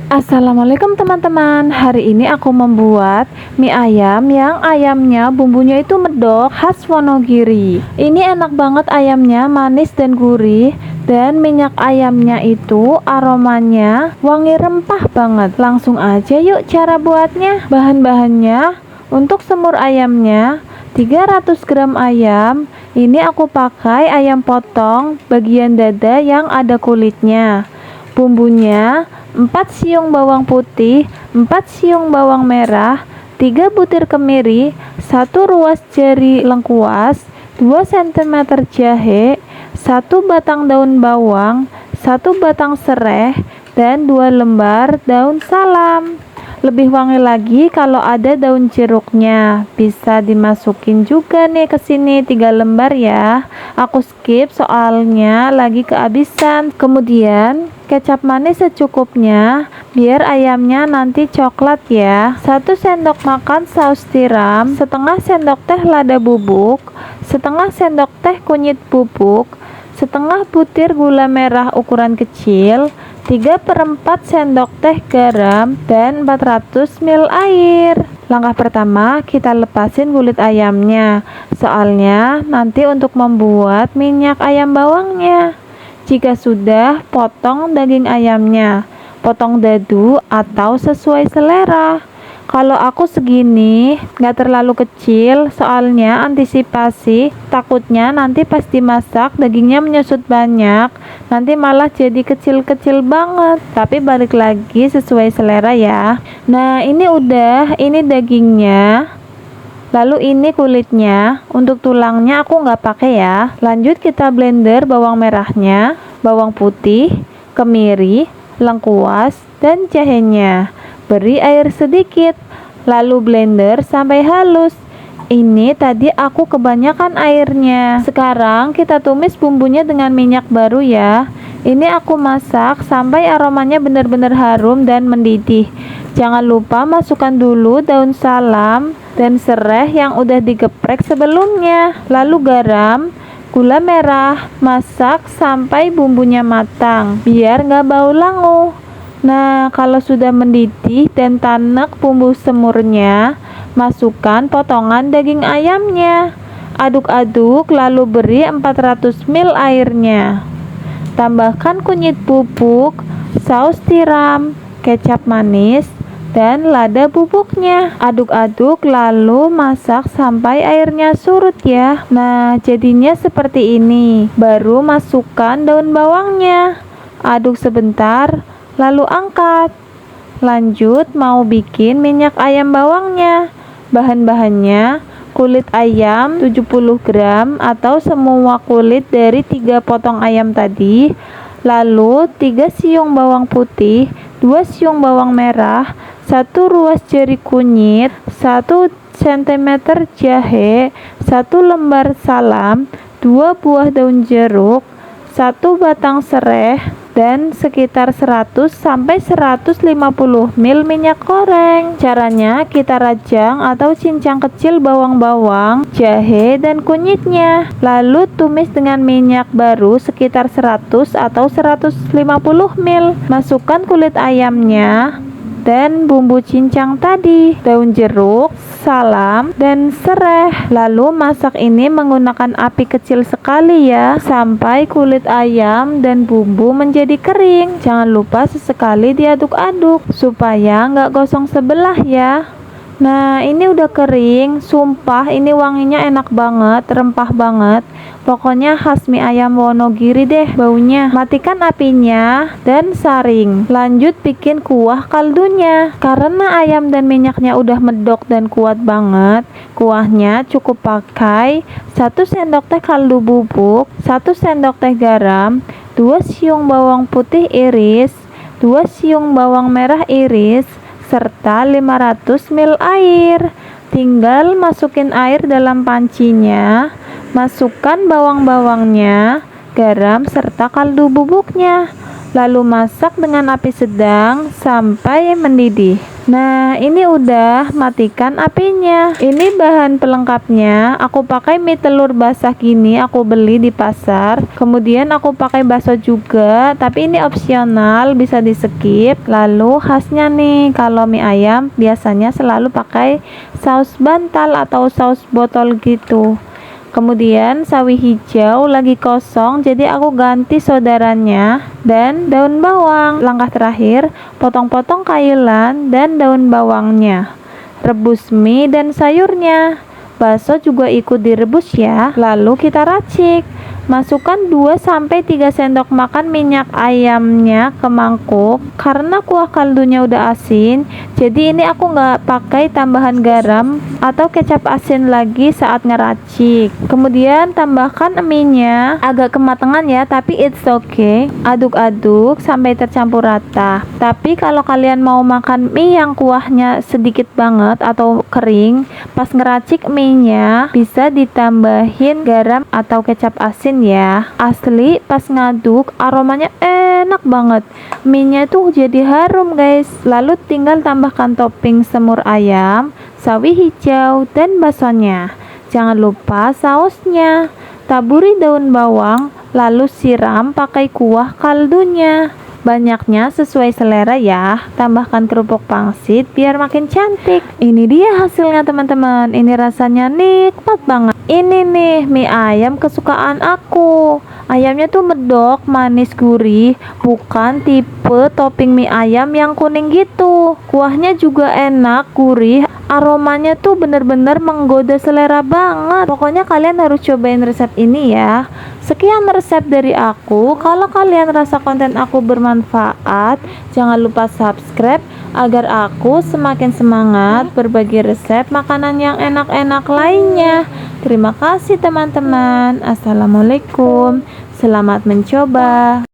Assalamualaikum teman-teman. Hari ini aku membuat mie ayam yang ayamnya bumbunya itu medok khas Wonogiri. Ini enak banget, ayamnya manis dan gurih, dan minyak ayamnya itu aromanya wangi rempah banget. Langsung aja yuk cara buatnya. Bahan-bahannya: untuk semur ayamnya 300 gram ayam. Ini aku pakai ayam potong bagian dada yang ada kulitnya. Bumbunya: 4 siung bawang putih, 4 siung bawang merah, 3 butir kemiri, 1 ruas jari lengkuas, 2 cm jahe, 1 batang daun bawang, 1 batang serai, dan 2 lembar daun salam. Lebih wangi lagi kalau ada daun jeruknya. Bisa dimasukin juga nih ke sini 3 lembar ya. Aku skip soalnya lagi kehabisan. Kemudian kecap manis secukupnya biar ayamnya nanti coklat ya. 1 sendok makan saus tiram, setengah sendok teh lada bubuk, setengah sendok teh kunyit bubuk, setengah butir gula merah ukuran kecil, 3/4 sendok teh garam, dan 400 ml air. Langkah pertama, kita lepasin kulit ayamnya, soalnya nanti untuk membuat minyak ayam bawangnya. Jika sudah, potong daging ayamnya, potong dadu atau sesuai selera. Kalau aku segini, nggak terlalu kecil, soalnya antisipasi takutnya nanti pas dimasak dagingnya menyusut banyak, nanti malah jadi kecil-kecil banget. Tapi balik lagi sesuai selera ya. Nah ini udah, ini dagingnya, lalu ini kulitnya. Untuk tulangnya aku nggak pakai ya. Lanjut kita blender bawang merahnya, bawang putih, kemiri, lengkuas, dan jahenya. Beri air sedikit, lalu blender sampai halus. Ini tadi aku kebanyakan airnya. Sekarang kita tumis bumbunya dengan minyak baru ya. Ini aku masak sampai aromanya benar-benar harum dan mendidih. Jangan lupa masukkan dulu daun salam dan serai yang udah digeprek sebelumnya. Lalu garam, gula merah, masak sampai bumbunya matang biar nggak bau langu. Nah, kalau sudah mendidih dan tanek bumbu semurnya, masukkan potongan daging ayamnya. Aduk-aduk lalu beri 400 ml airnya. Tambahkan kunyit bubuk, saus tiram, kecap manis, dan lada bubuknya. Aduk-aduk lalu masak sampai airnya surut ya. Nah, jadinya seperti ini. Baru masukkan daun bawangnya. Aduk sebentar, lalu angkat. Lanjut mau bikin minyak ayam bawangnya. Bahan-bahannya: kulit ayam 70 gram atau semua kulit dari 3 potong ayam tadi, lalu 3 siung bawang putih, 2 siung bawang merah, 1 ruas jari kunyit, 1 cm jahe, 1 lembar salam, 2 buah daun jeruk, 1 batang serai, dan sekitar 100 sampai 150 ml minyak goreng. Caranya kita rajang atau cincang kecil bawang-bawang, jahe, dan kunyitnya. Lalu tumis dengan minyak baru sekitar 100 atau 150 ml. Masukkan kulit ayamnya dan bumbu cincang tadi, daun jeruk, salam, dan serai. Lalu masak ini menggunakan api kecil sekali ya, sampai kulit ayam dan bumbu menjadi kering. Jangan lupa sesekali diaduk-aduk supaya nggak gosong sebelah ya. Nah ini udah kering, sumpah ini wanginya enak banget, rempah banget. Pokoknya khas mie ayam Wonogiri deh baunya. Matikan apinya dan saring. Lanjut bikin kuah kaldunya. Karena ayam dan minyaknya udah medok dan kuat banget, kuahnya cukup pakai 1 sendok teh kaldu bubuk, 1 sendok teh garam, 2 siung bawang putih iris, 2 siung bawang merah iris, serta 500 ml air. Tinggal masukin air dalam pancinya, masukkan bawang-bawangnya, garam, serta kaldu bubuknya. Lalu masak dengan api sedang sampai mendidih. Nah, ini udah, matikan apinya. Ini bahan pelengkapnya. Aku pakai mie telur basah gini, aku beli di pasar. Kemudian aku pakai bakso juga, tapi ini opsional, bisa di skip. Lalu khasnya nih, kalau mie ayam biasanya selalu pakai saus bantal atau saus botol gitu. Kemudian sawi hijau lagi kosong, jadi aku ganti saudaranya dan daun bawang. Langkah terakhir, potong-potong kailan dan daun bawangnya. Rebus mie dan sayurnya. Bakso juga ikut direbus ya. Lalu kita racik. Masukkan 2-3 sendok makan minyak ayamnya ke mangkuk. Karena kuah kaldunya udah asin, jadi ini aku nggak pakai tambahan garam atau kecap asin lagi saat ngeracik. Kemudian tambahkan mie-nya, agak kematangan ya, tapi it's okay. Aduk-aduk sampai tercampur rata. Tapi kalau kalian mau makan mie yang kuahnya sedikit banget atau kering, pas ngeracik mie-nya bisa ditambahin garam atau kecap asin ya. Asli pas ngaduk aromanya enak banget. Mie-nya tuh jadi harum guys. Lalu tinggal tambahkan topping semur ayam, sawi hijau, dan baksonya. Jangan lupa sausnya. Taburi daun bawang, lalu siram pakai kuah kaldunya. Banyaknya sesuai selera ya. Tambahkan kerupuk pangsit biar makin cantik. Ini dia hasilnya teman-teman. Ini rasanya nikmat banget. Ini nih mie ayam kesukaan aku. Ayamnya tuh medok, manis, gurih. Bukan tipe topping mie ayam yang kuning gitu. Kuahnya juga enak, gurih. Aromanya tuh bener-bener menggoda selera banget. Pokoknya kalian harus cobain resep ini ya. Sekian resep dari aku. Kalau kalian rasa konten aku bermanfaat, jangan lupa subscribe agar aku semakin semangat berbagi resep makanan yang enak-enak lainnya. Terima kasih teman-teman. Assalamualaikum. Selamat mencoba.